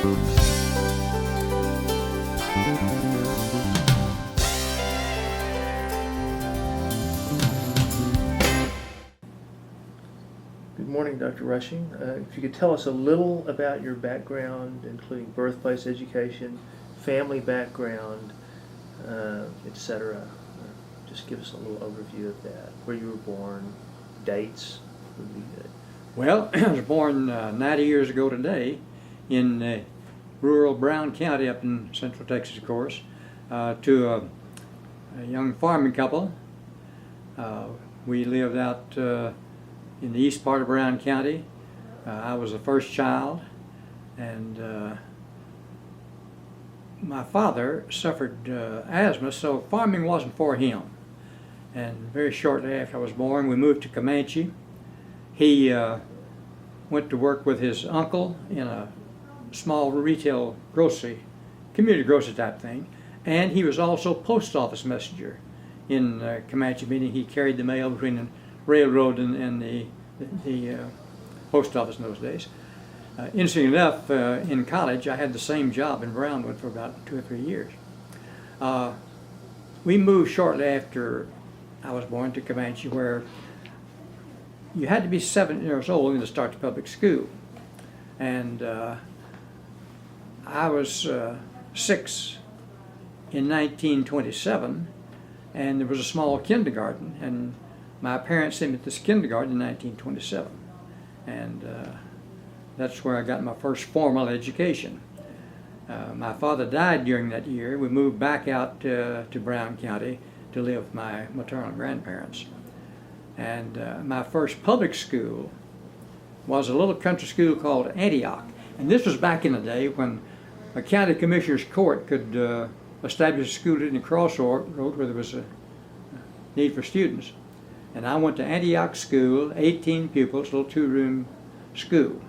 Good morning, Dr. Rushing. If you could tell us a little about your background, including birthplace, education, family background, etc. Just give us a little overview of that, where you were born, dates would be good. Well, I was born 90 years ago today in rural Brown County up in central Texas, of course, to a young farming couple. We lived out in the east part of Brown County. I was the first child, and my father suffered asthma, so farming wasn't for him. And very shortly after I was born, we moved to Comanche. He went to work with his uncle in a small retail grocery, community grocery type thing, and he was also post office messenger in Comanche, meaning he carried the mail between the railroad and the post office in those days. Interesting enough, in college I had the same job in Brownwood for about 2 or 3 years. We moved shortly after I was born to Comanche, where you had to be 7 years old to start the public school. And I was 6 in 1927, and there was a small kindergarten, and my parents sent me to this kindergarten in 1927, and that's where I got my first formal education. My father died during that year. We moved back out to Brown County to live with my maternal grandparents. And my first public school was a little country school called Antioch. And this was back in the day when a county commissioner's court could establish a school in the crossroad where there was a need for students. And I went to Antioch School, 18 pupils, little 2-room school.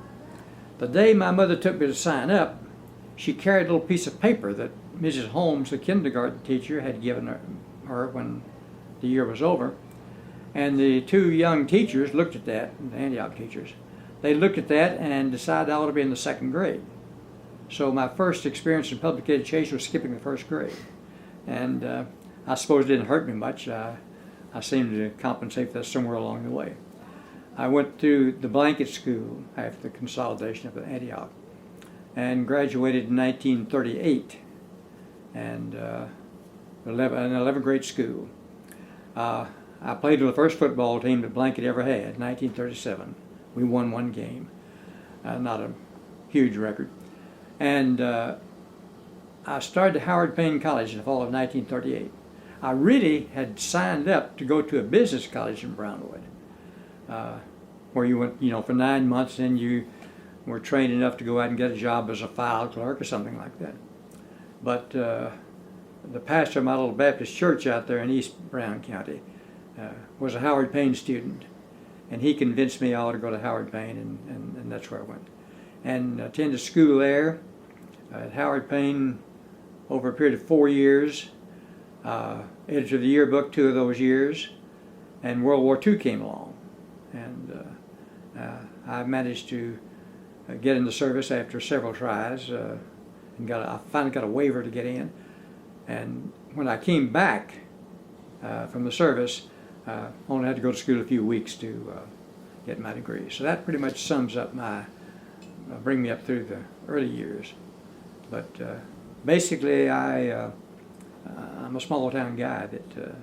The day my mother took me to sign up, she carried a little piece of paper that Mrs. Holmes, the kindergarten teacher, had given her when the year was over. And the 2 young teachers looked at that, the Antioch teachers. They looked at that and decided I ought to be in the 2nd grade. So my first experience in public education was skipping the 1st grade. And I suppose it didn't hurt me much. I seemed to compensate for that somewhere along the way. I went to the blanket school after the consolidation of Antioch and graduated in 1938, and an 11th grade school. I played with the first football team that Blanket ever had, 1937. We won 1 game, not a huge record. And I started at Howard Payne College in the fall of 1938. I really had signed up to go to a business college in Brownwood, where you went, for 9 months, and you were trained enough to go out and get a job as a file clerk or something like that. But the pastor of my little Baptist church out there in East Brown County was a Howard Payne student, and he convinced me I ought to go to Howard Payne, and that's where I went. And attended school there at Howard Payne over a period of 4 years. Editor of the yearbook 2 of those years, and World War II came along, and I managed to get in the service after several tries, and I finally got a waiver to get in. And when I came back from the service, only had to go to school a few weeks to get my degree. So that pretty much sums up bring me up through the early years. But basically, I'm a small town guy that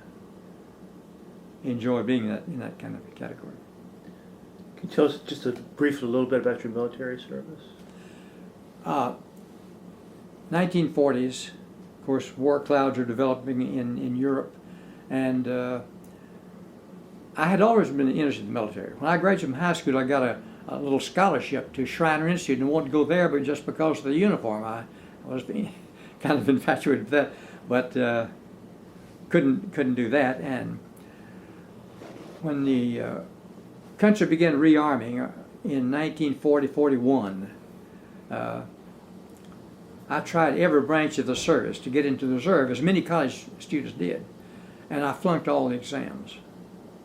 enjoy being in that kind of category. Can you tell us just briefly a little bit about your military service? 1940s, of course, war clouds are developing in Europe, and I had always been interested in the military. When I graduated from high school, I got a little scholarship to Shriner Institute and wanted to go there, but just because of the uniform, I was being kind of infatuated with that, but couldn't do that. And when the country began rearming in 1940-41, I tried every branch of the service to get into the reserve, as many college students did, and I flunked all the exams.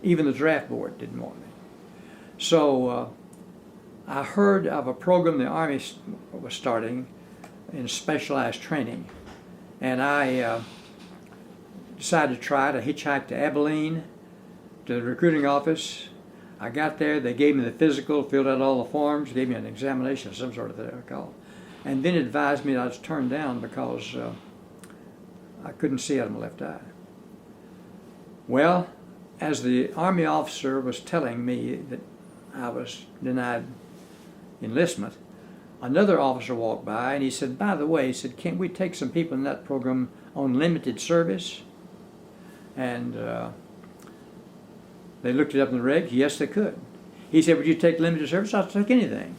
Even the draft board didn't want me. So I heard of a program the Army was starting in specialized training. And I decided to try it. I hitchhiked to Abilene, to the recruiting office. I got there, they gave me the physical, filled out all the forms, gave me an examination of some sort of that I recall, and then advised me that I was turned down because I couldn't see out of my left eye. Well, as the Army officer was telling me that I was denied enlistment, another officer walked by and he said, by the way, he said, can't we take some people in that program on limited service? And they looked it up in the regs. Yes, they could. He said, would you take limited service? I'll take anything.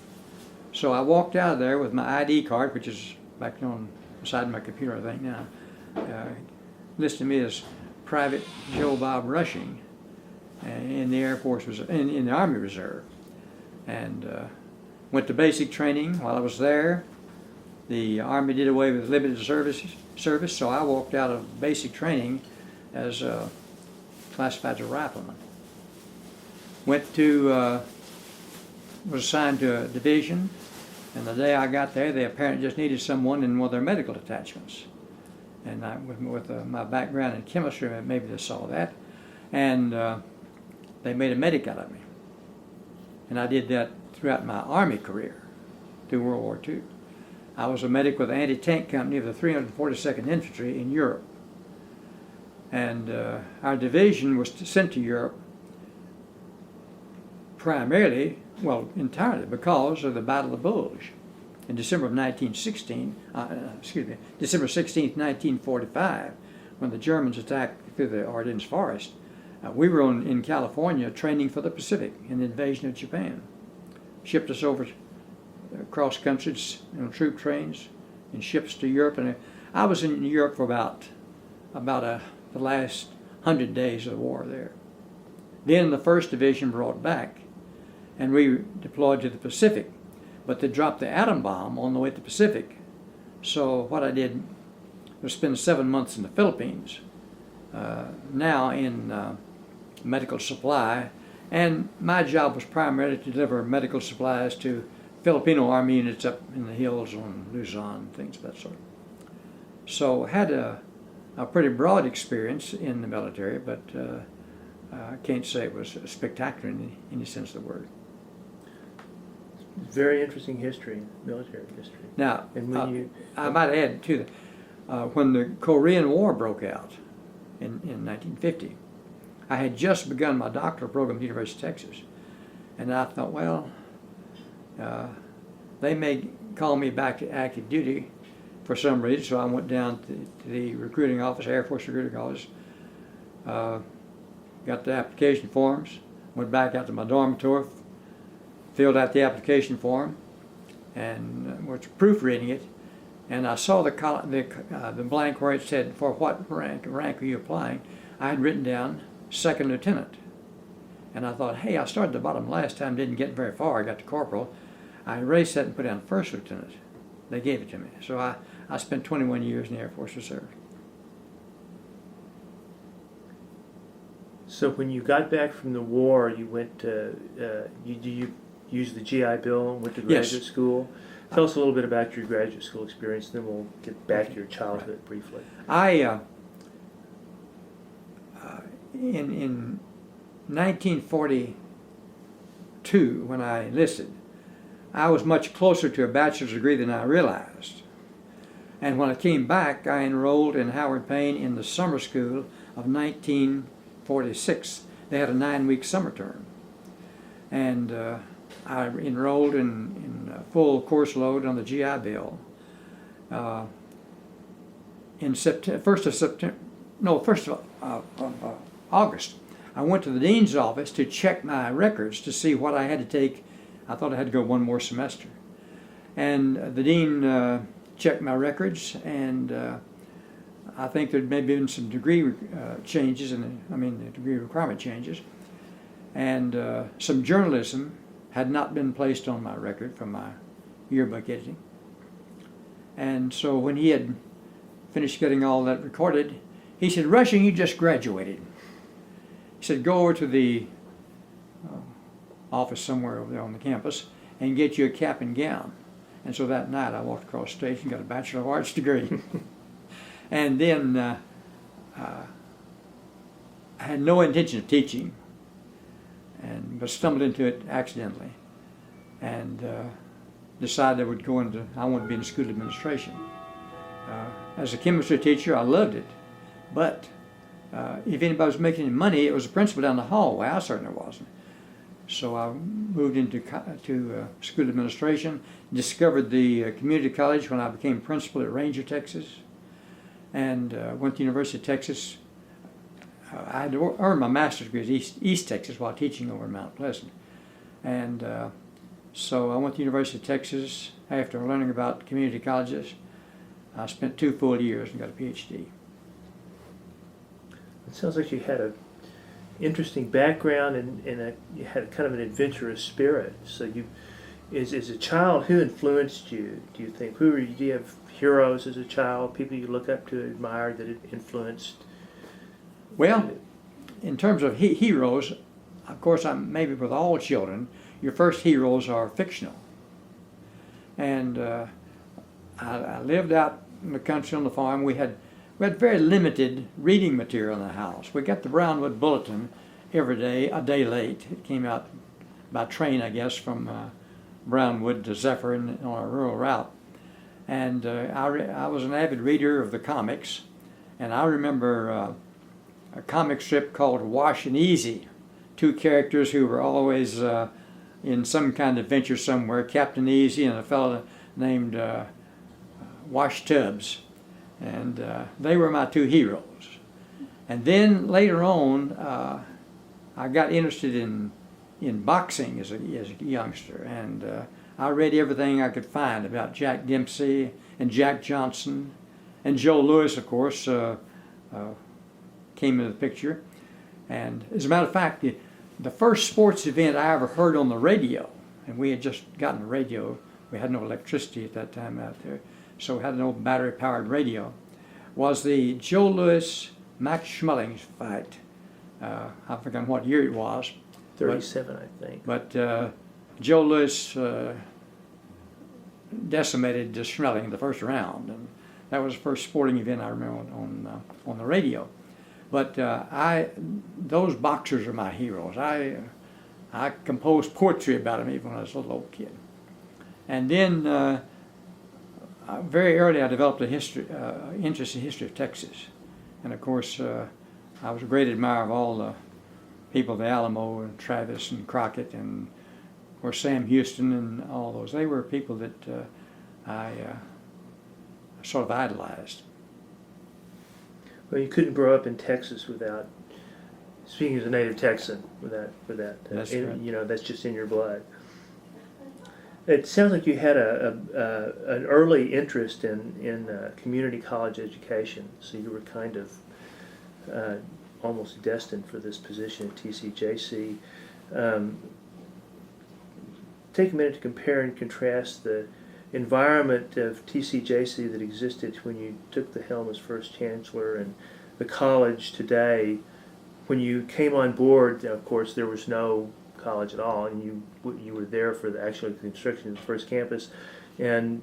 So I walked out of there with my ID card, which is back on the side of my computer, I think now, listed me as Private Joe Bob Rushing in the Air Force, in the Army Reserve. And went to basic training while I was there. The Army did away with limited service, so I walked out of basic training as classified as a rifleman. Went to, was assigned to a division, and the day I got there, they apparently just needed someone in one of their medical detachments. And with my background in chemistry, maybe they saw that, and they made a medic out of me. And I did that throughout my Army career, through World War II. I was a medic with the anti-tank company of the 342nd Infantry in Europe. And our division was sent to Europe primarily, well, entirely because of the Battle of the Bulge in December of 1916, December 16th, 1945, when the Germans attacked through the Ardennes Forest. We were in California training for the Pacific in the invasion of Japan. Shipped us over across countries, troop trains and ships to Europe. And I was in Europe for about the last 100 days of the war there. Then the 1st Division brought back, and we deployed to the Pacific. But they dropped the atom bomb on the way to the Pacific. So what I did was spend 7 months in the Philippines, now in medical supply. And my job was primarily to deliver medical supplies to Filipino Army units up in the hills on Luzon, things of that sort. So had a pretty broad experience in the military, but I can't say it was spectacular in any sense of the word. Very interesting history, military history. Now, and when I might add to that, when the Korean War broke out in 1950, I had just begun my doctoral program at the University of Texas, and I thought, well, they may call me back to active duty for some reason, so I went down to the recruiting office, Air Force recruiting office, got the application forms, went back out to my dormitory, filled out the application form, and was proofreading it, and I saw the blank where it said, for what rank are you applying? I had written down 2nd Lieutenant. And I thought, hey, I started at the bottom last time, didn't get very far, I got to Corporal. I erased that and put down 1st Lieutenant. They gave it to me. So I spent 21 years in the Air Force Reserve. So when you got back from the war, you went to, you used the GI Bill, went to graduate school. Tell us a little bit about your graduate school experience, then we'll get back to your childhood briefly. In 1942, when I enlisted, I was much closer to a bachelor's degree than I realized. And when I came back, I enrolled in Howard Payne in the summer school of 1946. They had a 9-week summer term. And I enrolled in full course load on the GI Bill. In August, I went to the dean's office to check my records to see what I had to take. I thought I had to go one more semester. And the dean checked my records, and I think there'd maybe been some degree changes, the degree requirement changes. And some journalism had not been placed on my record from my yearbook editing. And so when he had finished getting all that recorded, he said, Rushing, you just graduated. He said, go over to the office somewhere over there on the campus and get you a cap and gown. And so that night I walked across stage and got a Bachelor of Arts degree. And then I had no intention of teaching, but stumbled into it accidentally, and decided I wanted to be in school administration. As a chemistry teacher, I loved it, but if anybody was making any money, it was the principal down the hallway. I certainly wasn't. So I moved into school administration, discovered the community college when I became principal at Ranger, Texas, and went to the University of Texas. I had earned my master's degree at East Texas while teaching over in Mount Pleasant. And so I went to the University of Texas after learning about community colleges. I spent 2 full years and got a PhD. It sounds like you had an interesting background and you had kind of an adventurous spirit. So as a child, who influenced you, do you think? Do you have heroes as a child, people you look up to, admire, that it influenced? Well, in terms of heroes, of course, maybe with all children, your first heroes are fictional. And I lived out in the country on the farm. We had very limited reading material in the house. We got the Brownwood Bulletin every day, a day late. It came out by train, I guess, from Brownwood to Zephyr on a rural route. And I was an avid reader of the comics, and I remember a comic strip called Wash and Easy. 2 characters who were always in some kind of adventure somewhere, Captain Easy and a fellow named Wash Tubbs. And they were my 2 heroes. And then later on, I got interested in boxing as a youngster, and I read everything I could find about Jack Dempsey and Jack Johnson, and Joe Louis, of course, came into the picture. And as a matter of fact, the first sports event I ever heard on the radio, and we had just gotten a radio, we had no electricity at that time out there, so we had an old battery-powered radio, was the Joe Louis Max Schmeling fight. I forgot what year it was. 37, I think. But Joe Louis decimated Schmeling in the first round, and that was the first sporting event I remember on the radio. But those boxers are my heroes. I composed poetry about them even when I was a little old kid. And then very early I developed an interest in the history of Texas. And of course I was a great admirer of all the people, the Alamo and Travis and Crockett and of course Sam Houston and all those. They were people that I sort of idolized. Well, you couldn't grow up in Texas without, speaking as a native Texan, without That's right. You know, that's just in your blood. It sounds like you had an early interest in community college education, so you were kind of almost destined for this position at TCJC. Take a minute to compare and contrast the environment of TCJC that existed when you took the helm as first chancellor and the college today. When you came on board, of course, there was no college at all, and you were there for the construction of the first campus, and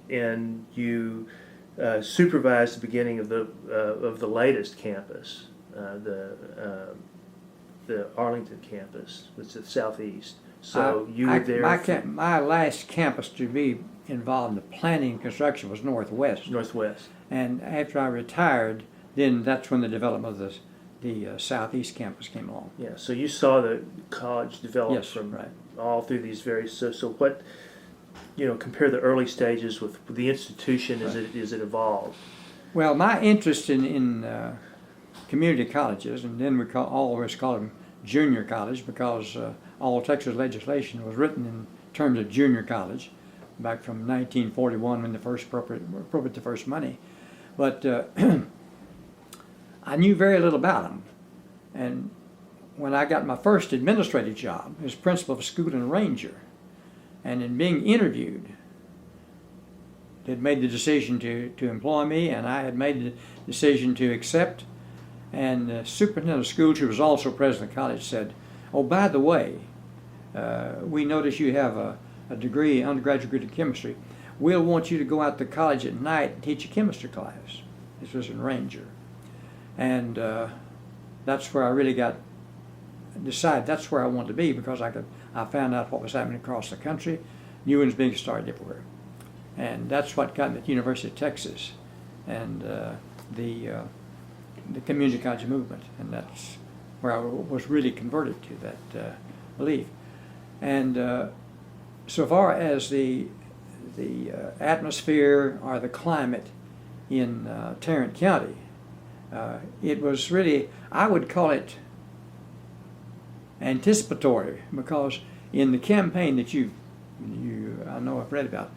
you supervised the beginning of the latest campus, the Arlington campus, which is the southeast. So you were there. My last campus to be involved in the planning and construction was Northwest. Northwest. And after I retired, then that's when the development of the Southeast campus came along. Yeah, so you saw the college develop Yes, from right. all through these various, so what, compare the early stages with the institution as it evolved. Well, my interest in community colleges, and then we always call them junior college because all Texas legislation was written in terms of junior college back from 1941 when they first appropriated the first money. But I knew very little about them. And when I got my first administrative job as principal of a school in Ranger, and in being interviewed, they had made the decision to employ me, and I had made the decision to accept. And the superintendent of schools, who was also president of the college, said, "Oh, by the way, we notice you have a degree, undergraduate degree in chemistry. we'll want you to go out to college at night and teach a chemistry class. This was in Ranger. And that's where I really decided that's where I wanted to be, because I found out what was happening across the country. New ones being started everywhere. And that's what got me at the University of Texas and the community college movement. And that's where I was really converted to that belief. And so far as the atmosphere or the climate in Tarrant County, it was really, I would call it anticipatory, because in the campaign that I know I've read about,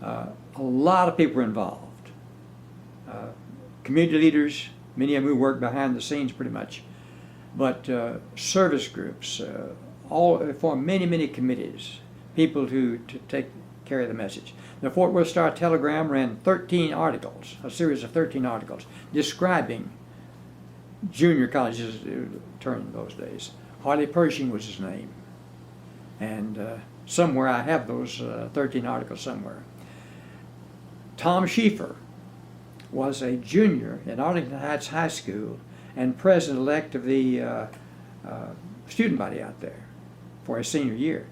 a lot of people were involved. Community leaders, many of them who worked behind the scenes pretty much, but service groups, all formed many committees, people to carry the message. The Fort Worth Star-Telegram ran 13 articles, a series of 13 articles, describing junior colleges term in those days. Harley Pershing was his name. And somewhere I have those 13 articles somewhere. Tom Schieffer was a junior at Arlington Heights High School and president-elect of the student body out there for his senior year.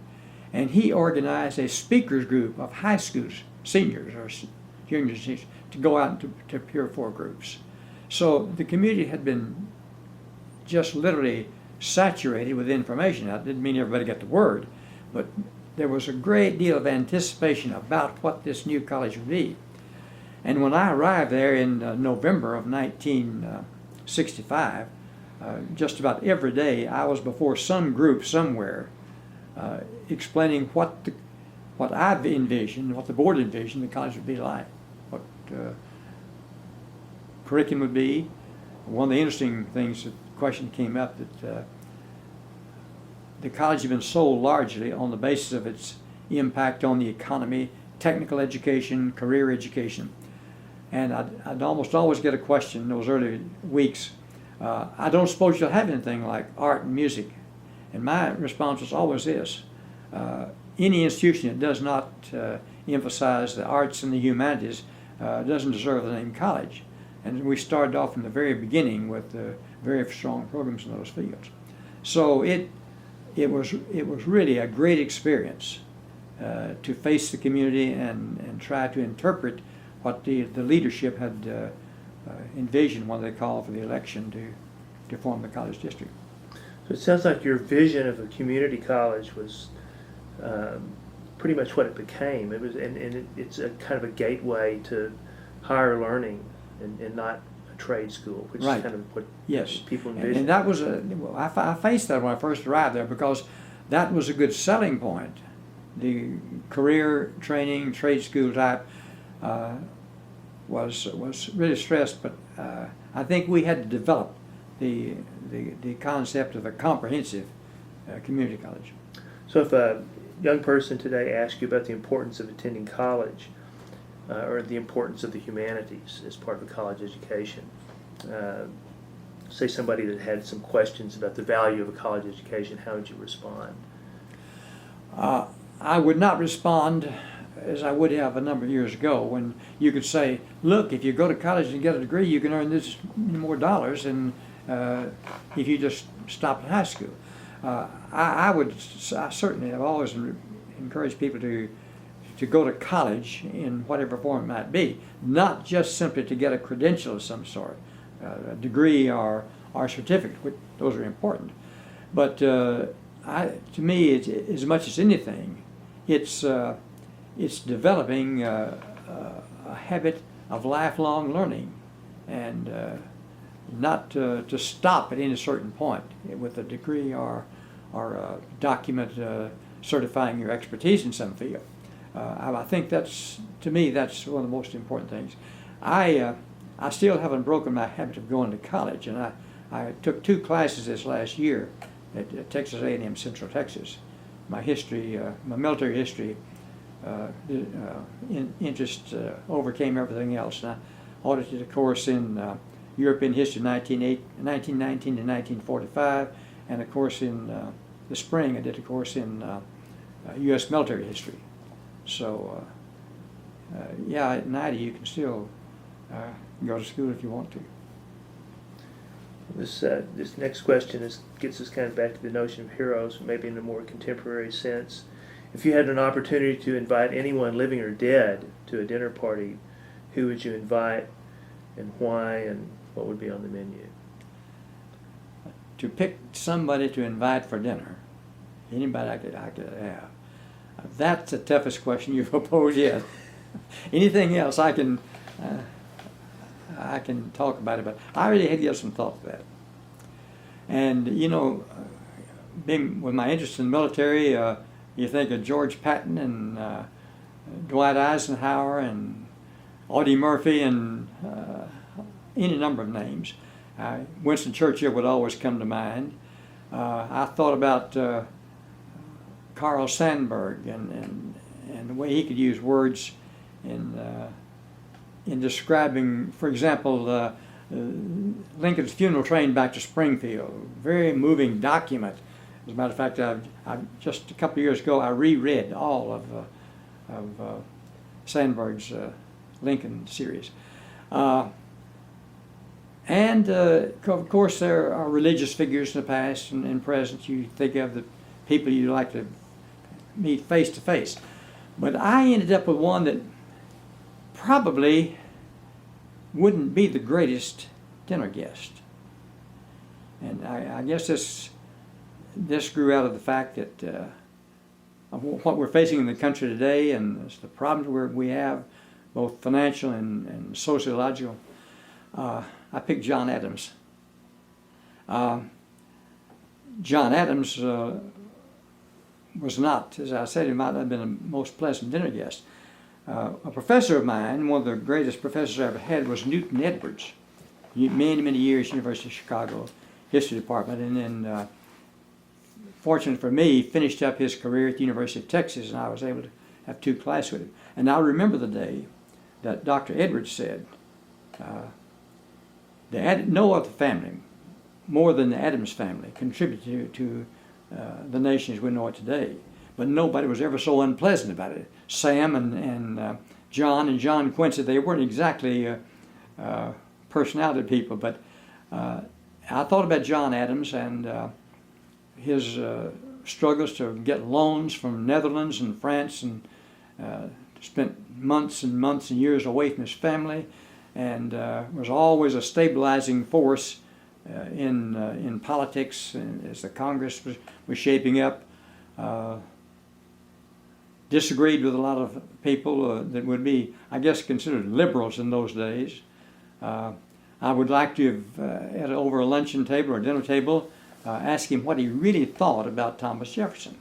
And he organized a speakers group of high school seniors or juniors to go out to Pure 4 groups. So the community had been just literally saturated with information. That didn't mean everybody got the word, but there was a great deal of anticipation about what this new college would be. And when I arrived there in November of 1965, just about every day I was before some group somewhere explaining what I've envisioned, what the board envisioned the college would be like, what curriculum would be. One of the interesting things, the question came up that the college had been sold largely on the basis of its impact on the economy, technical education, career education. And I'd almost always get a question in those early weeks, I don't suppose you'll have anything like art and music. And my response was always this, any institution that does not emphasize the arts and the humanities doesn't deserve the name college. And we started off from the very beginning with very strong programs in those fields. So it was really a great experience to face the community and try to interpret what the leadership had envisioned when they called for the election to form the college district. So it sounds like your vision of a community college was pretty much what it became. It was, and it's a kind of a gateway to higher learning and not a trade school, which Right. is kind of what Yes. people envision. And that was I faced that when I first arrived there, because that was a good selling point. The career training, trade school type was really stressed, but I think we had to develop the concept of a comprehensive community college. So if a young person today asks you about the importance of attending college or the importance of the humanities as part of a college education, say somebody that had some questions about the value of a college education, how would you respond? I would not respond as I would have a number of years ago, when you could say, look, if you go to college and get a degree, you can earn this many more dollars than if you just stop at high school. I certainly have always encouraged people to go to college in whatever form it might be, not just simply to get a credential of some sort, a degree or certificate, which those are important. But to me, as much as anything, it's developing a habit of lifelong learning, and not to stop at any certain point with a degree or a document certifying your expertise in some field. I think to me, that's one of the most important things. I still haven't broken my habit of going to college, and I took 2 classes this last year at Texas A&M Central Texas. My history, my military history interest overcame everything else. And I audited a course in European history 1919 to 1945, and a course in the spring I did a course in U.S. military history. So yeah, at 90 you can still go to school if you want to. This next question gets us kind of back to the notion of heroes, maybe in a more contemporary sense. If you had an opportunity to invite anyone living or dead to a dinner party, who would you invite and why, and what would be on the menu? To pick somebody to invite for dinner, anybody I could have. That's the toughest question you've posed yet. Anything else I can talk about it, but I really had to give some thought to that. And you know, being with my interest in the military, you think of George Patton and Dwight Eisenhower and Audie Murphy and any number of names. Winston Churchill would always come to mind. I thought about Carl Sandburg and the way he could use words in describing, for example, Lincoln's funeral train back to Springfield. Very moving document. As a matter of fact, I just a couple of years ago I reread all of Sandburg's Lincoln series. And of course there are religious figures in the past and present. You think of the people you'd like to meet face to face. But I ended up with one that probably wouldn't be the greatest dinner guest. And I guess this grew out of the fact that of what we're facing in the country today and the problems we have, both financial and sociological. I picked John Adams. John Adams was not, as I said, he might not have been a most pleasant dinner guest. A professor of mine, one of the greatest professors I ever had, was Newton Edwards. Many years, University of Chicago History Department, and then, fortunate for me, finished up his career at the University of Texas, and I was able to have 2 classes with him. And I remember the day that Dr. Edwards said, no other family, more than the Adams family, contributed to the nation as we know it today. But nobody was ever so unpleasant about it. Sam and John Quincy, they weren't exactly personality people, but I thought about John Adams and his struggles to get loans from Netherlands and France, and spent months and months and years away from his family, and was always a stabilizing force in politics as the Congress was shaping up. Disagreed with a lot of people that would be, I guess, considered liberals in those days. I would like to have, over a luncheon table or dinner table, ask him what he really thought about Thomas Jefferson.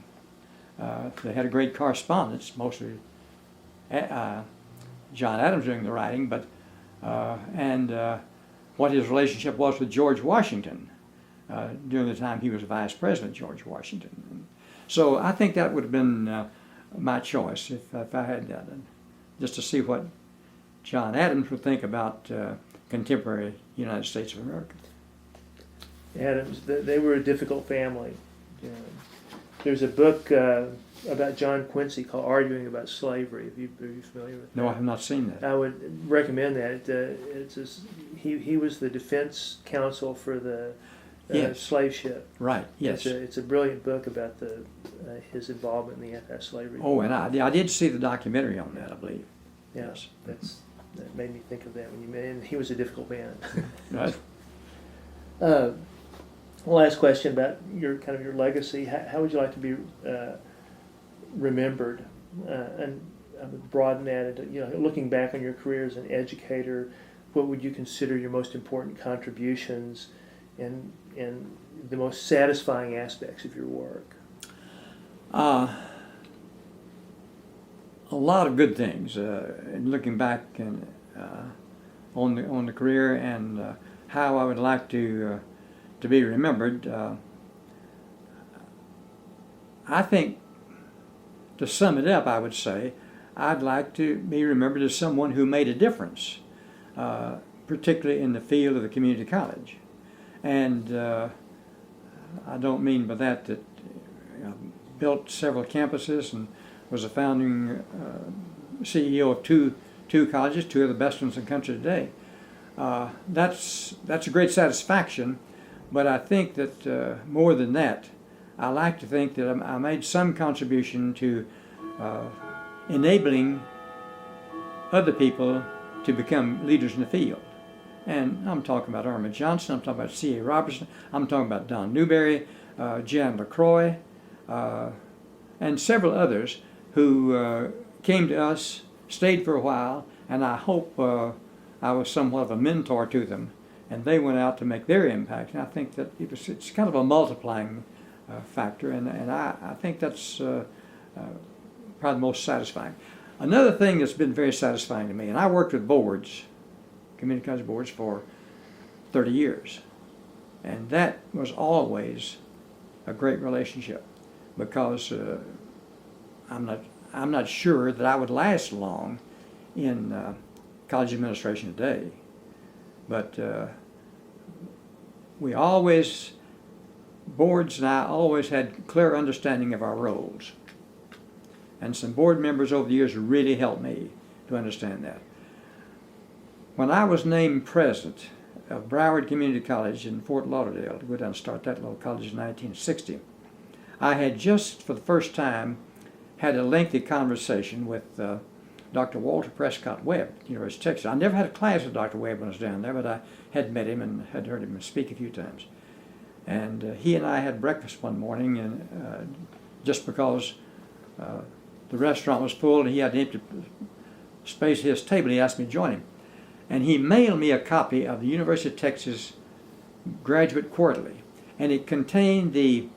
They had a great correspondence, mostly John Adams doing the writing, but and what his relationship was with George Washington during the time he was Vice President, George Washington. So I think that would have been my choice if I had that, just to see what John Adams would think about contemporary United States of America. Adams, they were a difficult family. There's a book about John Quincy called "Arguing About Slavery." Are you familiar with that? No, I have not seen that. I would recommend that. He was the defense counsel for the Yes. slave ship. Right. Yes. It's a brilliant book about his involvement in the anti-slavery. Oh, and I did see the documentary on that, I believe. Yeah, Yes. that made me think of that when you mentioned. He was a difficult man. Right. Last question about your legacy. How would you like to be remembered? And I would broaden that into, looking back on your career as an educator, what would you consider your most important contributions and the most satisfying aspects of your work? A lot of good things. And looking back and on the career and how I would like to be remembered. I think, to sum it up, I would say I'd like to be remembered as someone who made a difference, particularly in the field of the community college. And I don't mean by that I built several campuses and was a founding CEO of two colleges, two of the best ones in the country today. That's a great satisfaction, but I think that more than that, I like to think that I made some contribution to enabling other people to become leaders in the field. And I'm talking about Irma Johnson, I'm talking about C.A. Robertson, I'm talking about Don Newberry, Jan LaCroix, and several others who came to us, stayed for a while, and I hope I was somewhat of a mentor to them, and they went out to make their impact. And I think that it's kind of a multiplying factor, and I think that's probably the most satisfying. Another thing that's been very satisfying to me, and I worked with boards, community college boards, for 30 years, and that was always a great relationship, because I'm not sure that I would last long in college administration today, but boards and I always had clear understanding of our roles, and some board members over the years really helped me to understand that. When I was named president of Broward Community College in Fort Lauderdale, to go down and start that little college in 1960, I had just for the first time had a lengthy conversation with Dr. Walter Prescott Webb at the University of Texas. I never had a class with Dr. Webb when I was down there, but I had met him and had heard him speak a few times. And he and I had breakfast one morning, and just because the restaurant was full and he had an empty space at his table, he asked me to join him. And he mailed me a copy of the University of Texas Graduate Quarterly, and it contained the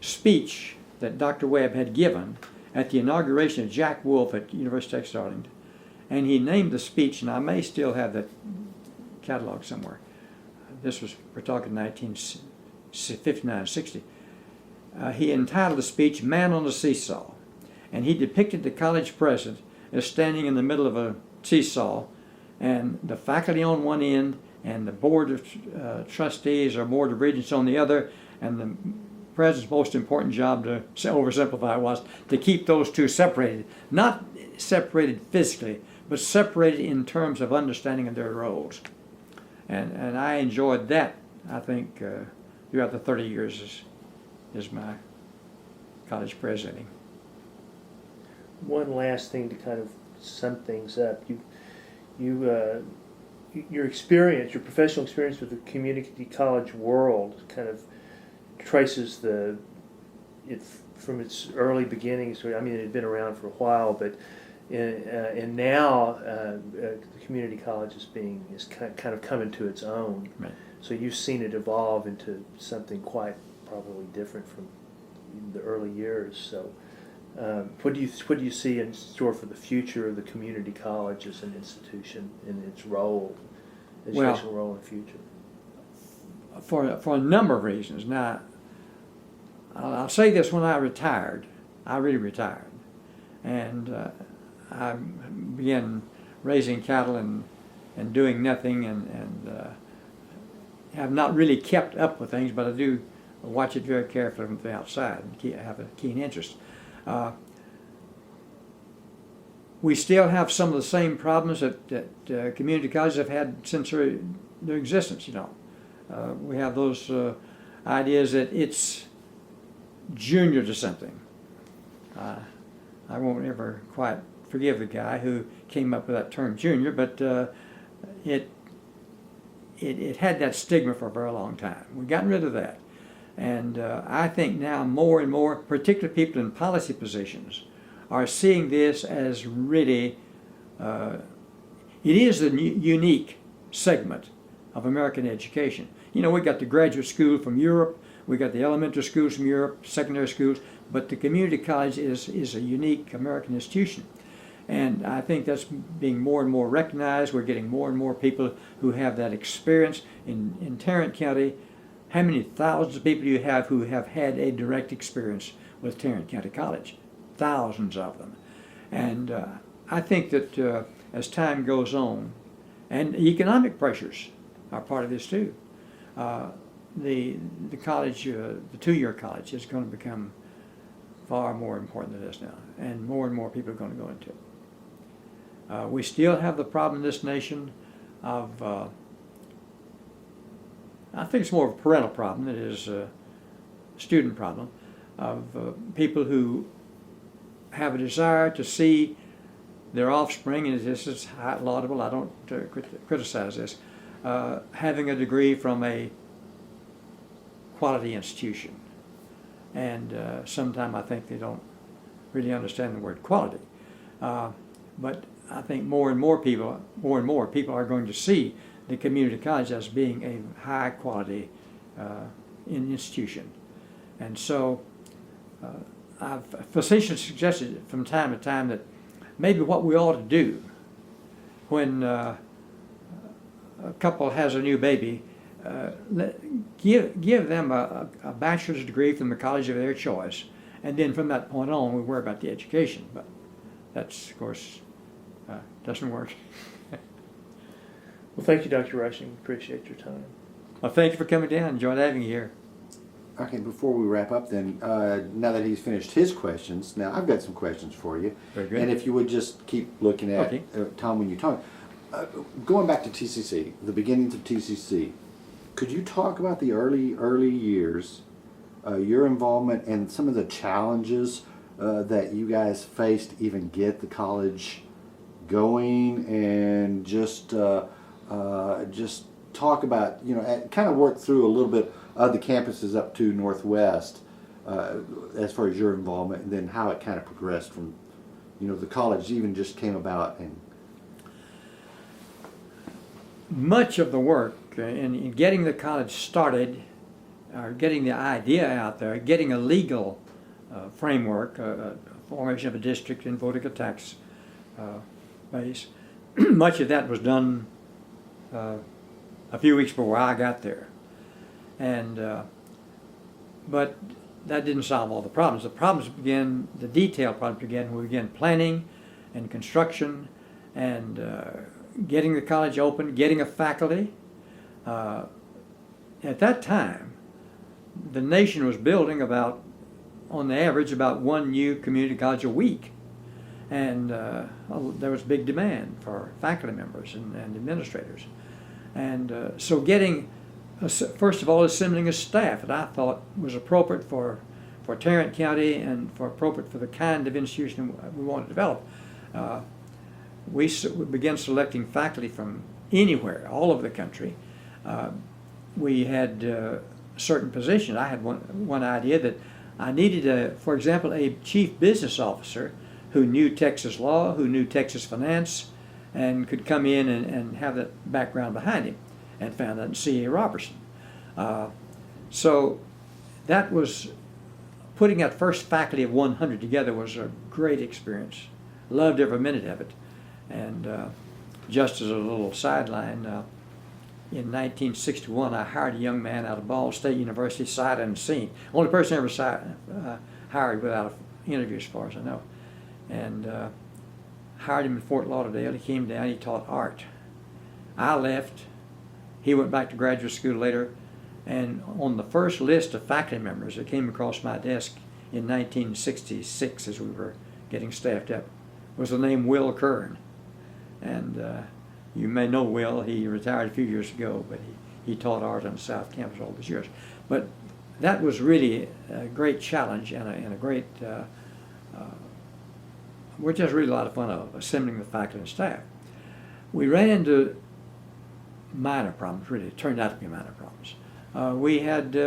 speech that Dr. Webb had given at the inauguration of Jack Wolf at University of Texas Arlington. And he named the speech, and I may still have that catalog somewhere. We're talking 1959-60. He entitled the speech, "Man on the Seesaw." And he depicted the college president as standing in the middle of a seesaw, and the faculty on one end, and the board of trustees or board of regents on the other, and the president's most important job, to oversimplify, was to keep those two separated. Not separated physically, but separated in terms of understanding of their roles. And I enjoyed that, I think, throughout the 30 years as my college presidenting. One last thing to kind of sum things up. Your experience, your professional experience with the community college world kind of traces it from its early beginnings. I mean, it had been around for a while, but and now the community college is kind of coming to its own. Right. So you've seen it evolve into something quite probably different from the early years. So what do you see in store for the future of the community college as an institution and its role, educational role in the future? For a number of reasons. Now, I'll say this: when I retired, I really retired, and I began raising cattle and doing nothing, and have not really kept up with things, but I do watch it very carefully from the outside and have a keen interest. We still have some of the same problems that community colleges have had since their existence. We have those ideas that it's junior to something. I won't ever quite forgive the guy who came up with that term junior, but it had that stigma for a very long time. We've gotten rid of that. And I think now more and more, particularly people in policy positions, are seeing this as really, it is a unique segment of American education. We got the graduate school from Europe, we got the elementary schools from Europe, secondary schools, but the community college is a unique American institution. And I think that's being more and more recognized. We're getting more and more people who have that experience. In Tarrant County, how many thousands of people do you have who have had a direct experience with Tarrant County College? Thousands of them. And I think that as time goes on, and economic pressures are part of this too, the college, the two-year college is going to become far more important than it is now, and more people are going to go into it. We still have the problem in this nation of, I think it's more of a parental problem than it is a student problem, of people who have a desire to see their offspring, and this is laudable, I don't criticize this, having a degree from a quality institution. And sometimes I think they don't really understand the word quality. But I think more and more people are going to see the community college as being a high quality institution. And so I've facetiously suggested from time to time that maybe what we ought to do when a couple has a new baby, give them a bachelor's degree from the college of their choice, and then from that point on we worry about the education. But that's, of course, doesn't work. Well, thank you, Dr. Rushing. Appreciate your time. Well, thank you for coming down. Enjoyed having you here. Okay, before we wrap up then, now that he's finished his questions, now I've got some questions for you. Very good. And if you would just keep looking at Okay. Tom when you talk. Going back to TCC, the beginnings of TCC, could you talk about the early years, your involvement, and some of the challenges that you guys faced to even get the college going, and just talk about, kind of work through a little bit of the campuses up to Northwest as far as your involvement, and then how it kind of progressed from, the college even just came about. And much of the work in getting the college started, or getting the idea out there, getting a legal framework, formation of a district and voting a tax base, much of that was done a few weeks before I got there. And but that didn't solve all the problems. The detailed problems began when we began planning and construction and getting the college open, getting a faculty. At that time, the nation was building on the average, about one new community college a week. And there was big demand for faculty members and administrators. And so first of all, assembling a staff that I thought was appropriate for Tarrant County and appropriate for the kind of institution we want to develop. We began selecting faculty from anywhere, all over the country. We had certain positions. I had one idea that I needed, for example, a chief business officer who knew Texas law, who knew Texas finance, and could come in and have that background behind him, and found that in C.A. Robertson. So that was, putting that first faculty of 100 together was a great experience. Loved every minute of it. And just as a little sideline, in 1961 I hired a young man out of Ball State University, sight unseen. Only person I ever hired without an interview as far as I know. And hired him in Fort Lauderdale. He came down, he taught art. I left. He went back to graduate school later, and on the first list of faculty members that came across my desk in 1966 as we were getting staffed up was the name Will Kern. And you may know Will. He retired a few years ago, but he taught art on the South Campus all those years. But that was really a great challenge and a great, which was really a lot of fun of assembling the faculty and staff. We ran into minor problems, really. It turned out to be minor problems. We had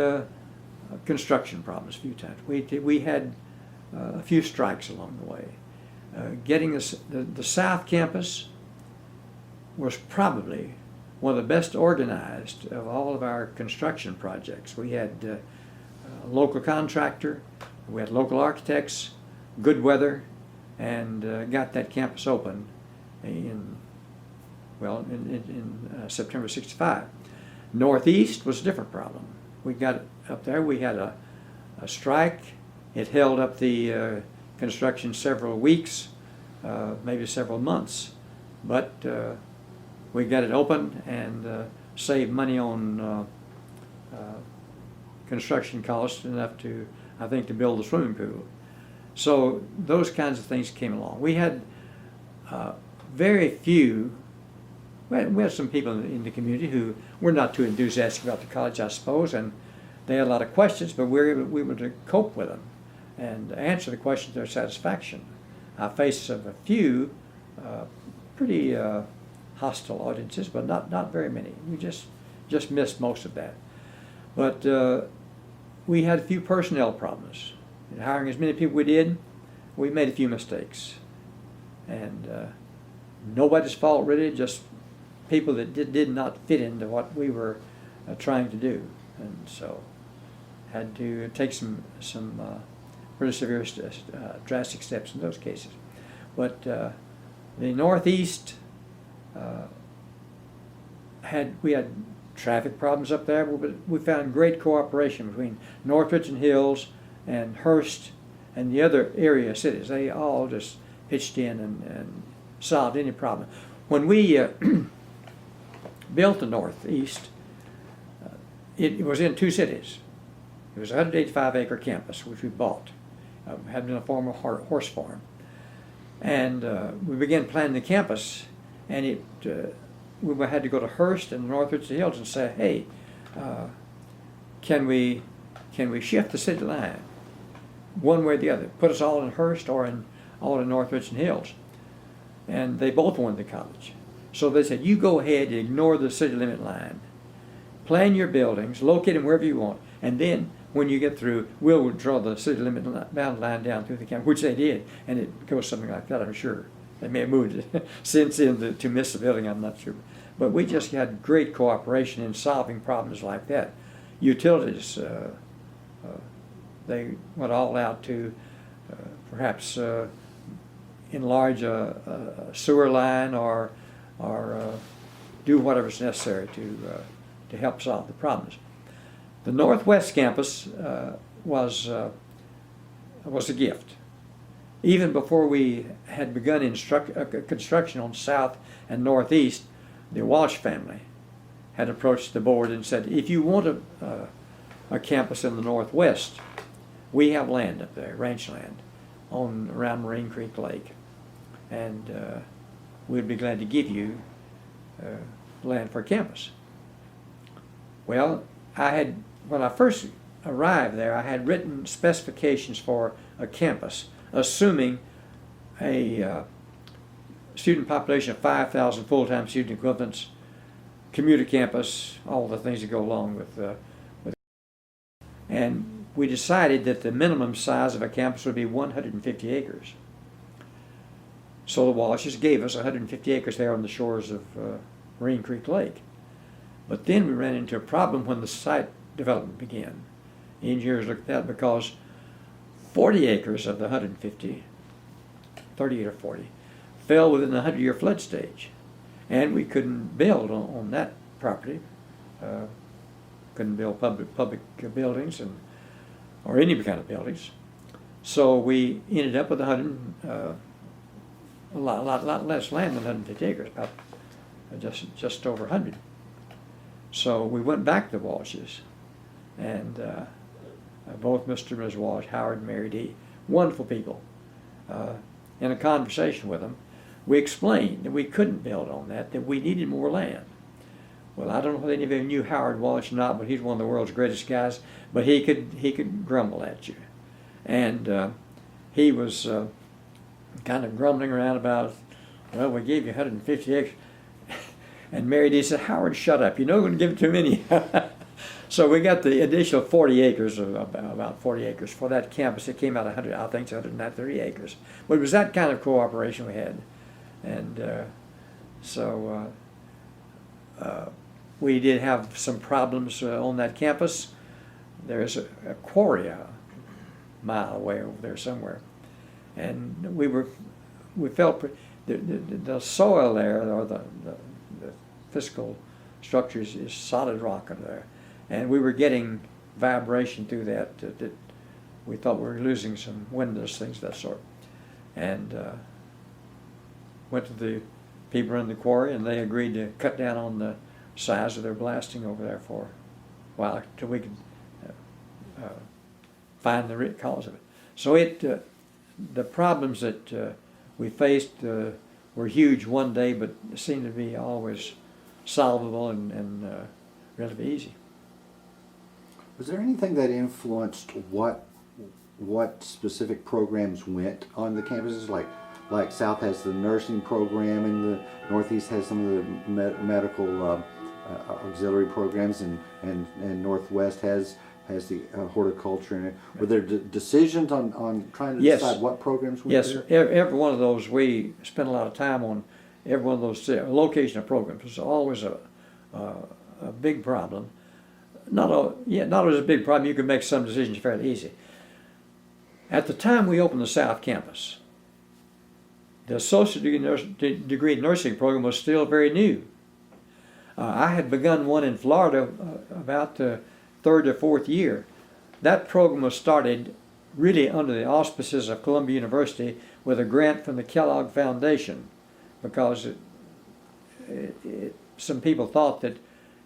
construction problems a few times. We had a few strikes along the way. Getting the South Campus was probably one of the best organized of all of our construction projects. We had a local contractor, we had local architects, good weather, and got that campus open in September '65. Northeast was a different problem. We got up there, we had a strike. It held up the construction several weeks, maybe several months, but we got it open and saved money on construction costs enough to, I think, to build a swimming pool. So those kinds of things came along. We had very few. We had some people in the community who were not too enthusiastic about the college, I suppose, and they had a lot of questions, but we were able to cope with them and answer the questions to their satisfaction. I faced a few pretty hostile audiences, but not very many. We just missed most of that. But we had a few personnel problems. In hiring as many people we did, we made a few mistakes. And nobody's fault really, just people that did not fit into what we were trying to do. And so had to take some pretty severe drastic steps in those cases. But the Northeast we had traffic problems up there, but we found great cooperation between Northridge and Hills and Hearst and the other area cities. They all just pitched in and solved any problem. When we built the Northeast, it was in two cities. It was a 185-acre campus, which we bought, had been a former horse farm. And we began planning the campus, and we had to go to Hearst and Northridge Hills and say, hey, can we shift the city line one way or the other? Put us all in Hearst or all in Northridge and Hills. And they both wanted the college. So they said, you go ahead and ignore the city limit line. Plan your buildings, locate them wherever you want, and then when you get through, we'll draw the city limit bound line down through the campus, which they did, and it goes something like that, I'm sure. They may have moved it since to miss the building, I'm not sure. But we just had great cooperation in solving problems like that. Utilities, they went all out to perhaps enlarge a sewer line or do whatever's necessary to help solve the problems. The Northwest campus was a gift. Even before we had begun construction on South and Northeast, the Walsh family had approached the board and said, if you want a campus in the Northwest, we have land up there, ranch land, around Marine Creek Lake. And we'd be glad to give you land for a campus. Well, when I first arrived there, I had written specifications for a campus, assuming a student population of 5,000 full-time student equivalents, commuter campus, all the things that go along with. And we decided that the minimum size of a campus would be 150 acres. So the Walshes gave us 150 acres there on the shores of Marine Creek Lake. But then we ran into a problem when the site development began. Engineers looked at that because 40 acres of the 150, 38 or 40, fell within the 100-year flood stage. And we couldn't build on that property. Couldn't build public buildings or any kind of buildings. So we ended up with a lot less land than 150 acres, about just over 100. So we went back to Walsh's, and both Mr. and Ms. Walsh, Howard and Mary D., wonderful people. In a conversation with them, we explained that we couldn't build on that we needed more land. Well, I don't know if any of you knew Howard Walsh or not, but he's one of the world's greatest guys, but he could grumble at you. And he was kind of grumbling around about, well, we gave you 150 acres. And Mary D. said, Howard, shut up. You know we're going to give it too many. So we got the additional 40 acres, about 40 acres for that campus. It came out 100, I think it's 130 acres. But it was that kind of cooperation we had. And so we did have some problems on that campus. There's a quarry a mile away over there somewhere. And we felt the soil there, or the physical structures, is solid rock under there. And we were getting vibration through that we thought we were losing some windows, things of that sort. And went to the people in the quarry, and they agreed to cut down on the size of their blasting over there for a while, till we could find the root cause of it. So the problems that we faced were huge one day, but seemed to be always solvable and relatively easy. Was there anything that influenced what specific programs went on the campuses? Like South has the nursing program, and the Northeast has some of the medical auxiliary programs, and Northwest has the horticulture in it. Were there decisions on trying to Yes. decide what programs went Yes, there? every one of those, we spent a lot of time on every one of those location of programs. It was always a big problem. Not always a big problem. You could make some decisions fairly easy. At the time we opened the South Campus, the associate degree nursing program was still very new. I had begun one in Florida about the third or fourth year. That program was started really under the auspices of Columbia University with a grant from the Kellogg Foundation, because some people thought that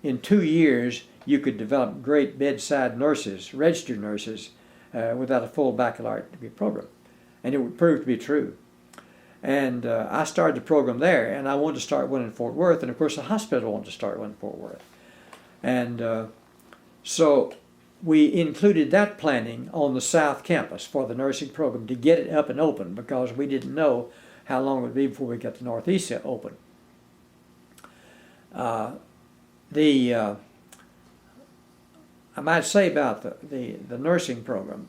in 2 years you could develop great bedside nurses, registered nurses, without a full baccalaureate degree program. And it would prove to be true. And I started the program there, and I wanted to start one in Fort Worth, and of course the hospital wanted to start one in Fort Worth. And so we included that planning on the South Campus for the nursing program to get it up and open, because we didn't know how long it would be before we got the Northeast open. I might say about the nursing program,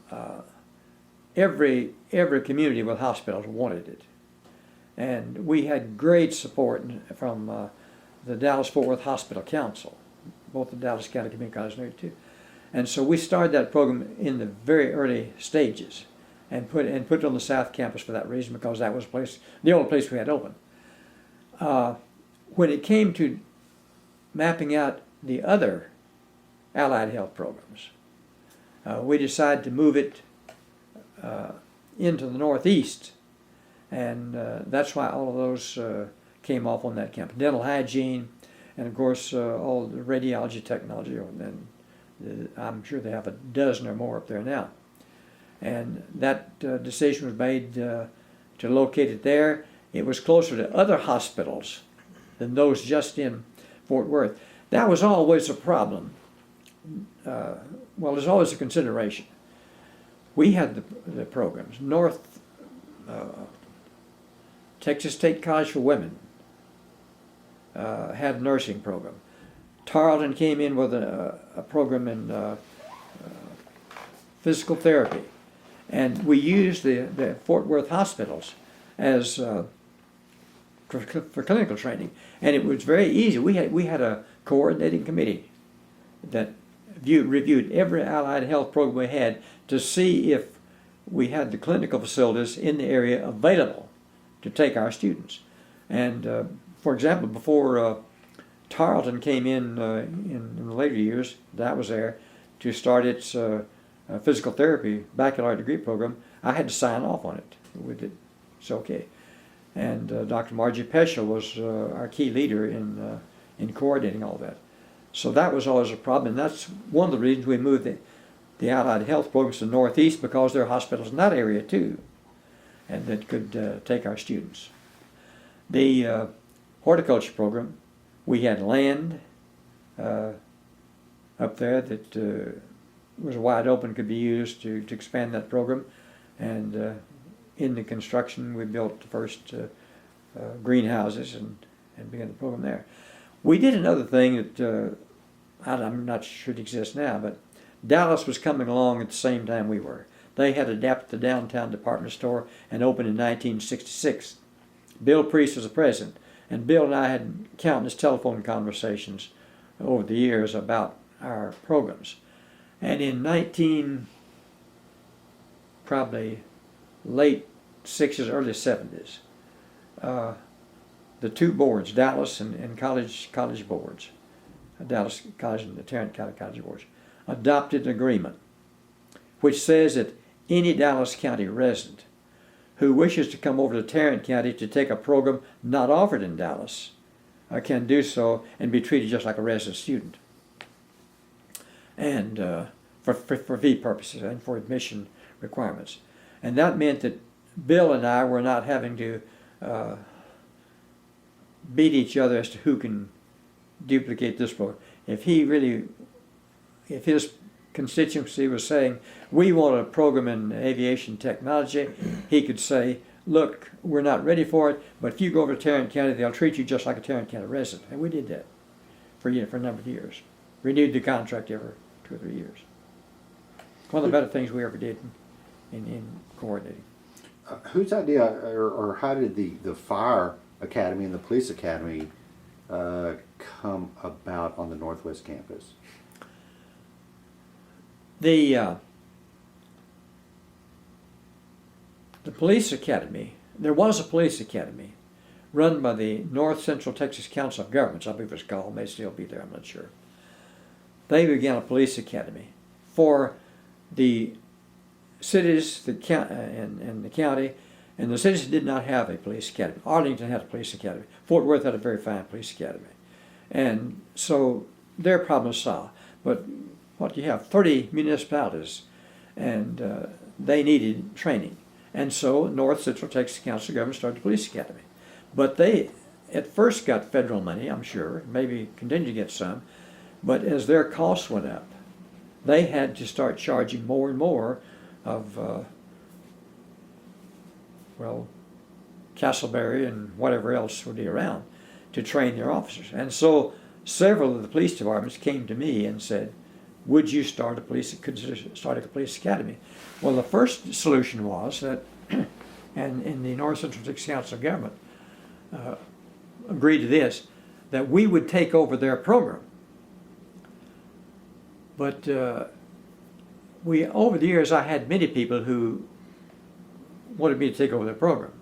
every community with hospitals wanted it. And we had great support from the Dallas-Fort Worth Hospital Council, both the Dallas County Community College and there too. And so we started that program in the very early stages and put it on the South Campus for that reason, because that was the only place we had open. When it came to mapping out the other allied health programs, we decided to move it into the Northeast, and that's why all of those came off on that campus. Dental hygiene, and of course all the radiology technology, and I'm sure they have a dozen or more up there now. And that decision was made to locate it there. It was closer to other hospitals than those just in Fort Worth. That was always a problem. Well, there's always a consideration. We had the programs. Texas State College for Women had a nursing program. Tarrant came in with a program in physical therapy. And we used the Fort Worth hospitals as for clinical training. And it was very easy. We had a coordinating committee that reviewed every allied health program we had to see if we had the clinical facilities in the area available to take our students. And for example, before Tarleton came in the later years, that was there to start its physical therapy baccalaureate degree program, I had to sign off on it. It's okay. And Dr. Margie Peschel was our key leader in coordinating all that. So that was always a problem, and that's one of the reasons we moved the allied health programs to the Northeast, because there are hospitals in that area too, and that could take our students. The horticulture program, we had land up there that was wide open, could be used to expand that program, and in the construction we built the first greenhouses and began the program there. We did another thing that I'm not sure it exists now, but Dallas was coming along at the same time we were. They had adapted the downtown department store and opened in 1966. Bill Priest was the president, and Bill and I had countless telephone conversations over the years about our programs. And in probably late 60s, early 70s, the two boards, Dallas and college boards, Dallas College and the Tarrant College boards, adopted an agreement which says that any Dallas County resident who wishes to come over to Tarrant County to take a program not offered in Dallas can do so and be treated just like a resident student. And for fee purposes and for admission requirements. And that meant that Bill and I were not having to beat each other as to who can duplicate this program. If his constituency was saying, we want a program in aviation technology, he could say, look, we're not ready for it, but if you go over to Tarrant County, they'll treat you just like a Tarrant County resident. And we did that for a number of years. Renewed the contract every 2 or 3 years. One of the better things we ever did in coordinating. Whose idea, or how did the fire academy and the police academy come about on the Northwest campus? The police academy, there was a police academy run by the North Central Texas Council of Governments, I believe it was called, may still be there, I'm not sure. They began a police academy for the cities and the county, and the cities did not have a police academy. Arlington had a police academy. Fort Worth had a very fine police academy. And so their problem was solved. But what you have, 30 municipalities, and they needed training. And so North Central Texas Council of Governments started the police academy. But they at first got federal money, I'm sure, maybe continue to get some, but as their costs went up, they had to start charging more and more of, Castleberry and whatever else would be around to train their officers. And so several of the police departments came to me and said, would you consider starting a police academy? Well, the first solution was that, and in the North Central Texas Council of Government agreed to this, that we would take over their program. But over the years, I had many people who wanted me to take over their program.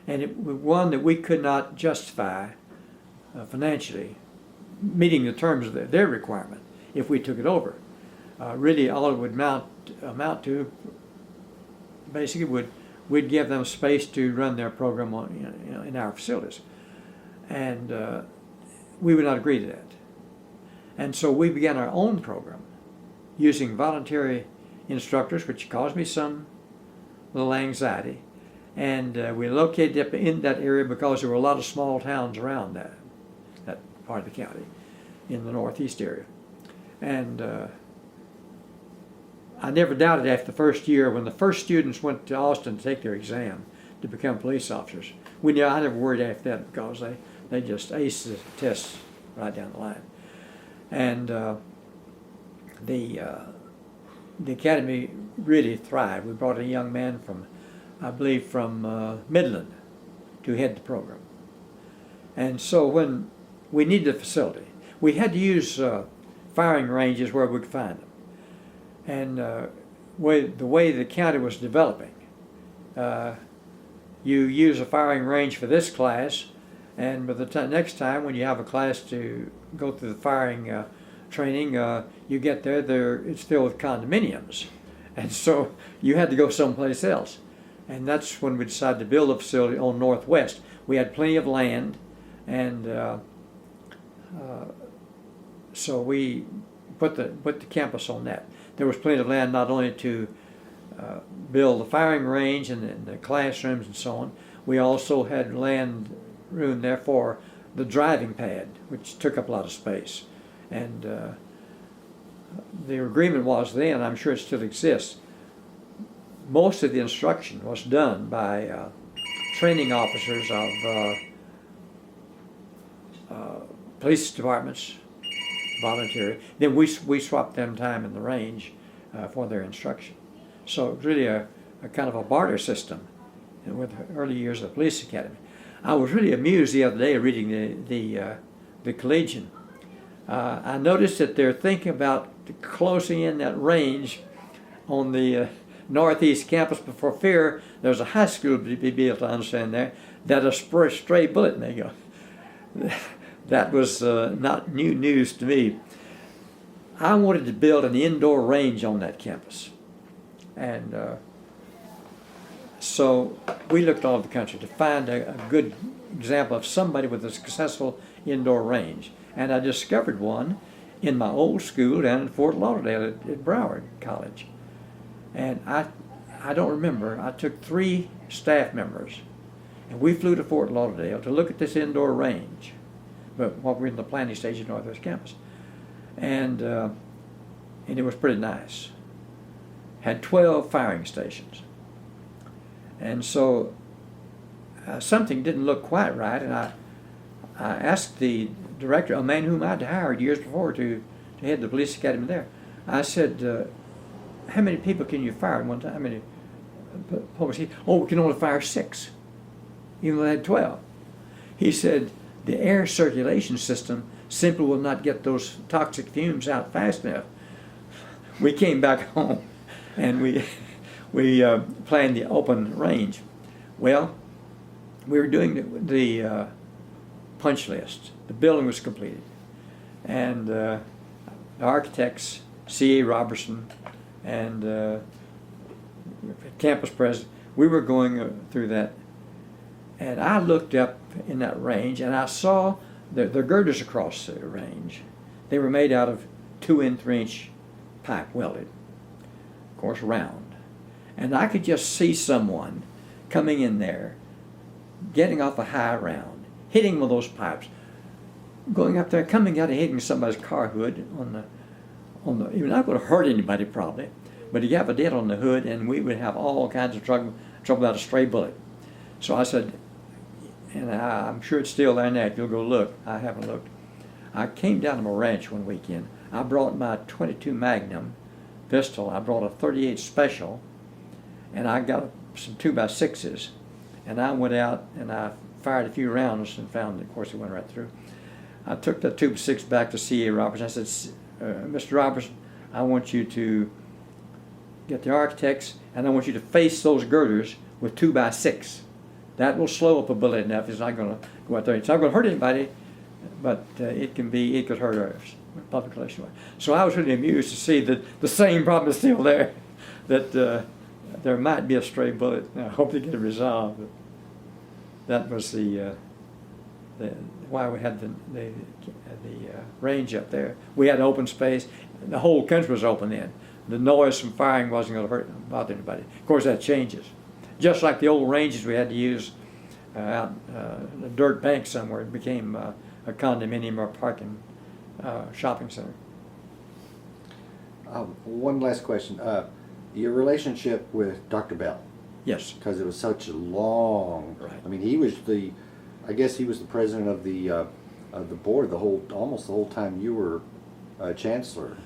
And it was one that we could not justify financially, meeting the terms of their requirement if we took it over. Really, all it would amount to, basically, we'd give them space to run their program in our facilities. And we would not agree to that. And so we began our own program using voluntary instructors, which caused me some little anxiety. And we located up in that area because there were a lot of small towns around that part of the county in the northeast area. And I never doubted after the first year, when the first students went to Austin to take their exam to become police officers, I never worried after that because they just aced the tests right down the line. And the academy really thrived. We brought a young man from, I believe, from Midland to head the program. And so when we needed a facility, we had to use firing ranges where we could find them. And the way the county was developing, you use a firing range for this class, and by the next time when you have a class to go through the firing training, you get there, it's filled with condominiums. And so you had to go someplace else. And that's when we decided to build a facility on Northwest. We had plenty of land, and so we put the campus on that. There was plenty of land not only to build the firing range and the classrooms and so on. We also had room there for the driving pad, which took up a lot of space. And the agreement was then, I'm sure it still exists, most of the instruction was done by training officers of police departments, voluntary. Then we swapped them time in the range for their instruction. So it was really a kind of a barter system with the early years of the police academy. I was really amused the other day reading the Collegian. I noticed that they're thinking about closing in that range on the northeast campus, but for fear there's a high school to be able to understand there, that a stray bullet may go. That was not new news to me. I wanted to build an indoor range on that campus. And so we looked all over the country to find a good example of somebody with a successful indoor range. And I discovered one in my old school down in Fort Lauderdale at Broward College. And I don't remember, I took 3 staff members, and we flew to Fort Lauderdale to look at this indoor range, but while we were in the planning stage at Northwest Campus, and it was pretty nice. Had 12 firing stations, and so something didn't look quite right, and I asked the director, a man whom I'd hired years before to head the police academy there. I said, how many people can you fire at one time? How many police? Oh, we can only fire 6, even though they had 12. He said, the air circulation system simply will not get those toxic fumes out fast enough. We came back home and we planned the open range. Well, we were doing the punch list. The building was completed, and the architects, C.A. Robertson, and campus president, we were going through that, and I looked up in that range, and I saw the girders across the range. They were made out of 2 and 3 inch pipe, welded, of course, round, and I could just see someone coming in there, getting off a high round, hitting one of those pipes, going up there, coming out and hitting somebody's car hood on the. You're not going to hurt anybody probably, but you have a dent on the hood, and we would have all kinds of trouble without a stray bullet. So I said, and I'm sure it's still there now. If you'll go look, I haven't looked. I came down to my ranch one weekend. I brought my .22 Magnum pistol. I brought a .38 Special, and I got some 2x6s, and I went out and I fired a few rounds and found, of course, it went right through. I took the 2x6 back to C.A. Robertson. I said, Mr. Robertson, I want you to get the architects, and I want you to face those girders with 2x6. That will slow up a bullet enough. It's not going to go out there. It's not going to hurt anybody, but it could hurt our public relations. So I was really amused to see that the same problem is still there, that there might be a stray bullet. I hope they get it resolved. But that was the why we had the range up there. We had open space. The whole country was open then. The noise from firing wasn't going to bother anybody. Of course, that changes. Just like the old ranges we had to use out in a dirt bank somewhere, it became a condominium or parking shopping center. One last question. Your relationship with Dr. Bell, Yes. because it was such a long. Right. I mean, he was I guess he was the president of the board almost the whole time you were chancellor.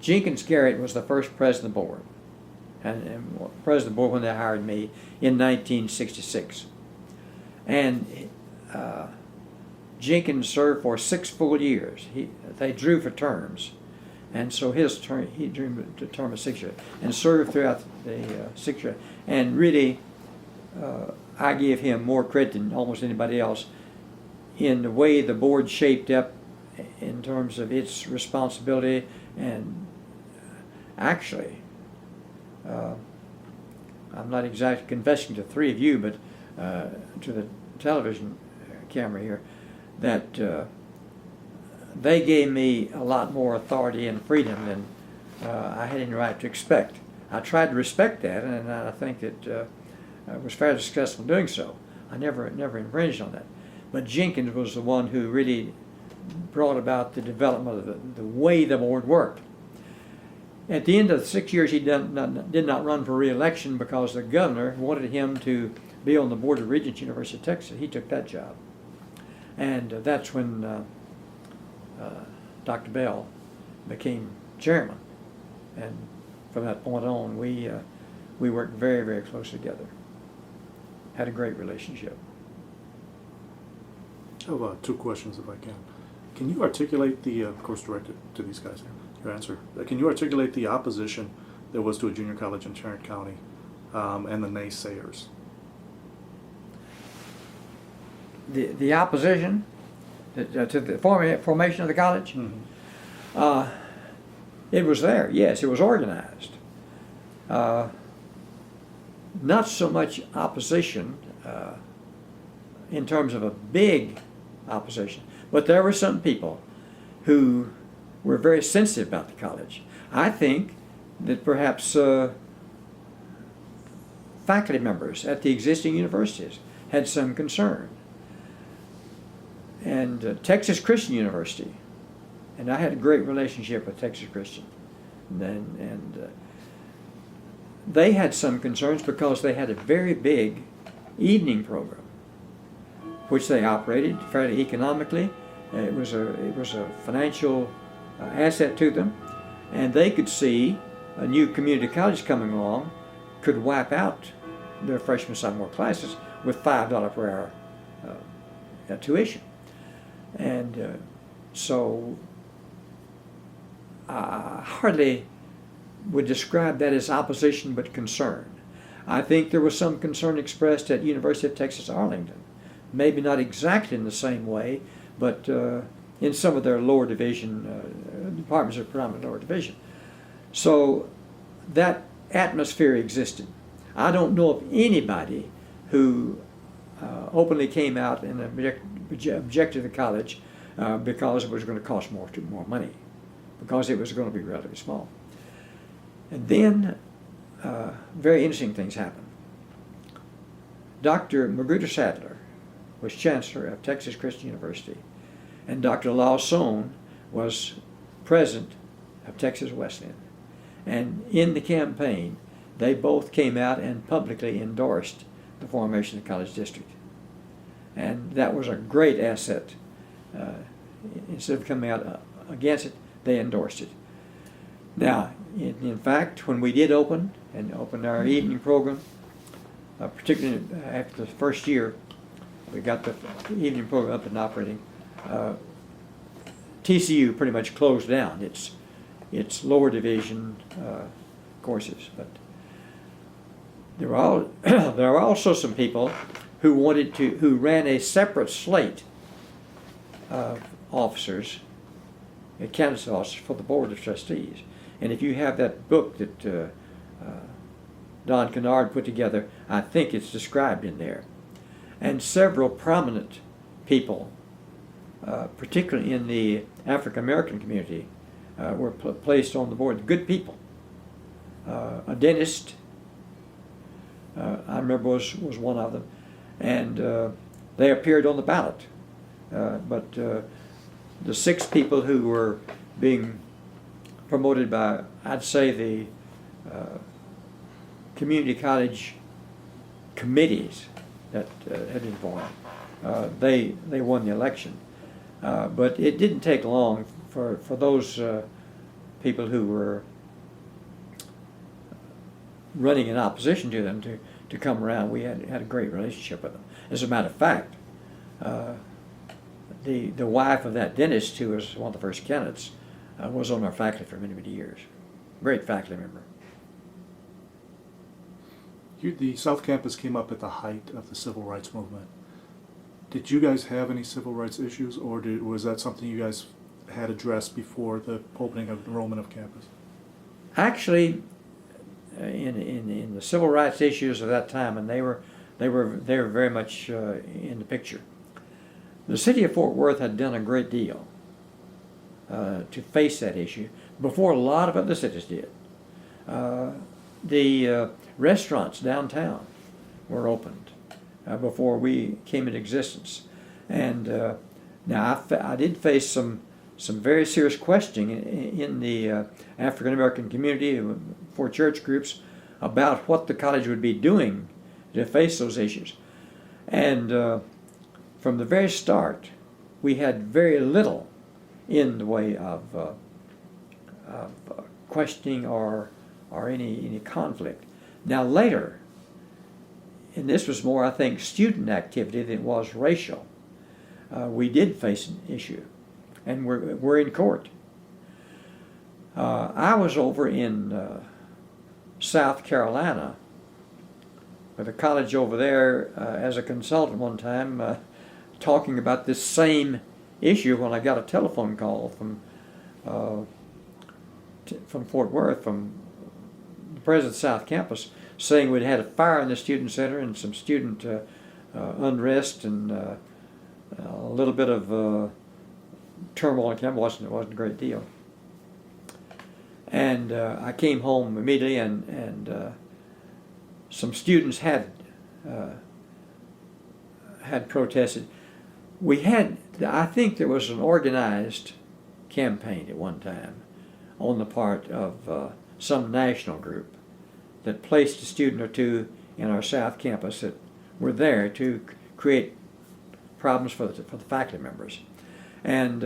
Jenkins Garrett was the first president of the board, and president of the board when they hired me in 1966. And Jenkins served for 6 full years. They drew for terms, and so his term, he drew a term of 6 years and served throughout the 6 years. And really, I give him more credit than almost anybody else in the way the board shaped up in terms of its responsibility. And actually, I'm not exactly confessing to 3 of you, but to the television camera here, that they gave me a lot more authority and freedom than I had any right to expect. I tried to respect that, and I think that I was fairly successful in doing so. I never infringed on that. But Jenkins was the one who really brought about the development of the way the board worked. At the end of the 6 years, he did not run for re-election because the governor wanted him to be on the board of Regents University of Texas. He took that job. And that's when Dr. Bell became chairman. And from that point on, we worked very, very close together. Had a great relationship. I have 2 questions, if I can. Can you articulate the, of course directed to these guys, your answer. Can you articulate the opposition there was to a junior college in Tarrant County and the naysayers? The opposition to the formation of the college? Mm-hmm. It was there, yes, it was organized. Not so much opposition in terms of a big opposition, but there were some people who were very sensitive about the college. I think that perhaps faculty members at the existing universities had some concern. And Texas Christian University, and I had a great relationship with Texas Christian, and they had some concerns because they had a very big evening program, which they operated fairly economically. It was a financial asset to them, and they could see a new community college coming along could wipe out their freshman sophomore classes with $5 per hour tuition. And so I hardly would describe that as opposition but concern. I think there was some concern expressed at University of Texas Arlington, maybe not exactly in the same way, but in some of their lower division departments of predominant lower division. So that atmosphere existed. I don't know of anybody who openly came out and objected to the college because it was going to cost more money, because it was going to be relatively small. And then very interesting things happened. Dr. Magruder Sadler was chancellor of Texas Christian University, and Dr. Lawson was president of Texas Wesleyan. And in the campaign, they both came out and publicly endorsed the formation of the college district. And that was a great asset. Instead of coming out against it, they endorsed it. Now, in fact, when we did open our evening program, particularly after the first year, we got the evening program up and operating. TCU pretty much closed down its lower division courses, but there were also some people who ran a separate slate of officers, candidates officers for the board of trustees. And if you have that book that Don Kennard put together, I think it's described in there. And several prominent people, particularly in the African American community, were placed on the board. Good people. A dentist, I remember, was one of them, and they appeared on the ballot. But the 6 people who were being promoted by, I'd say, the community college committees that had been formed, they won the election. But it didn't take long for those people who were running in opposition to them to come around. We had a great relationship with them. As a matter of fact, the wife of that dentist, who was one of the first candidates, was on our faculty for many, many years. Great faculty member. The South Campus came up at the height of the civil rights movement. Did you guys have any civil rights issues, or was that something you guys had addressed before the opening of enrollment of campus? Actually, in the civil rights issues of that time, and they were very much in the picture. The city of Fort Worth had done a great deal to face that issue before a lot of other cities did. The restaurants downtown were opened before we came into existence, and now I did face some very serious questioning in the African American community for church groups about what the college would be doing to face those issues. And from the very start, we had very little in the way of questioning or any conflict. Now later, and this was more, I think, student activity than it was racial, we did face an issue, and we're in court. I was over in South Carolina with a college over there as a consultant one time, talking about this same issue when I got a telephone call from Fort Worth, from the president of South Campus, saying we'd had a fire in the student center and some student unrest and a little bit of turmoil on campus. It wasn't a great deal. And I came home immediately and some students had protested. I think there was an organized campaign at one time on the part of some national group that placed a student or two in our South Campus that were there to create problems for the faculty members. And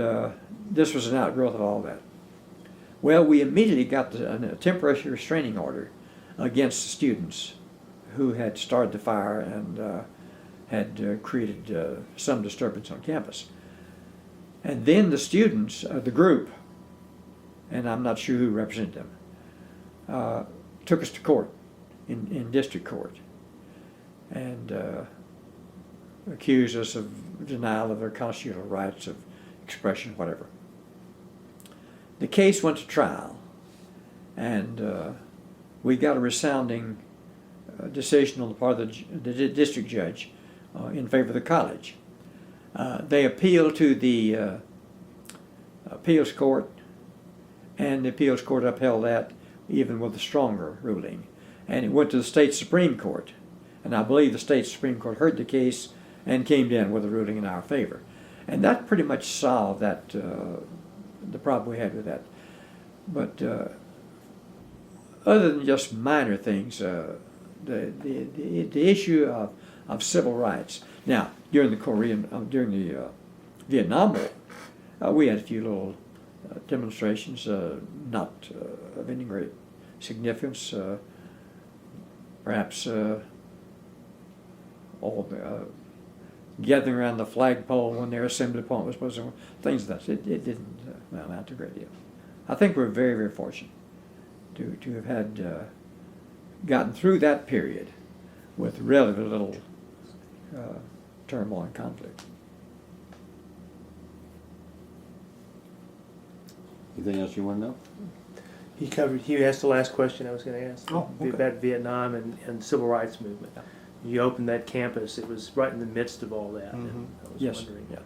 this was an outgrowth of all that. Well, we immediately got a temporary restraining order against the students who had started the fire and had created some disturbance on campus. And then the students, the group, and I'm not sure who represented them, took us to court, in district court, and accused us of denial of their constitutional rights of expression, whatever. The case went to trial, and we got a resounding decision on the part of the district judge in favor of the college. They appealed to the appeals court, and the appeals court upheld that even with a stronger ruling. And it went to the state Supreme Court, and I believe the state Supreme Court heard the case and came down with a ruling in our favor. And that pretty much solved that the problem we had with that. But other than just minor things, the issue of civil rights. Now, during the Vietnam War, we had a few little demonstrations, not of any great significance. Perhaps gathering around the flagpole when their assembly point was supposed to, things like that. It didn't amount to a great deal. I think we're very, very fortunate to have had gotten through that period with relatively little turmoil and conflict. Anything else you want to know? He asked the last question I was going to ask about Vietnam and civil rights movement. You opened that campus, it was right in the midst of all that. And I was Yes. wondering. Yeah.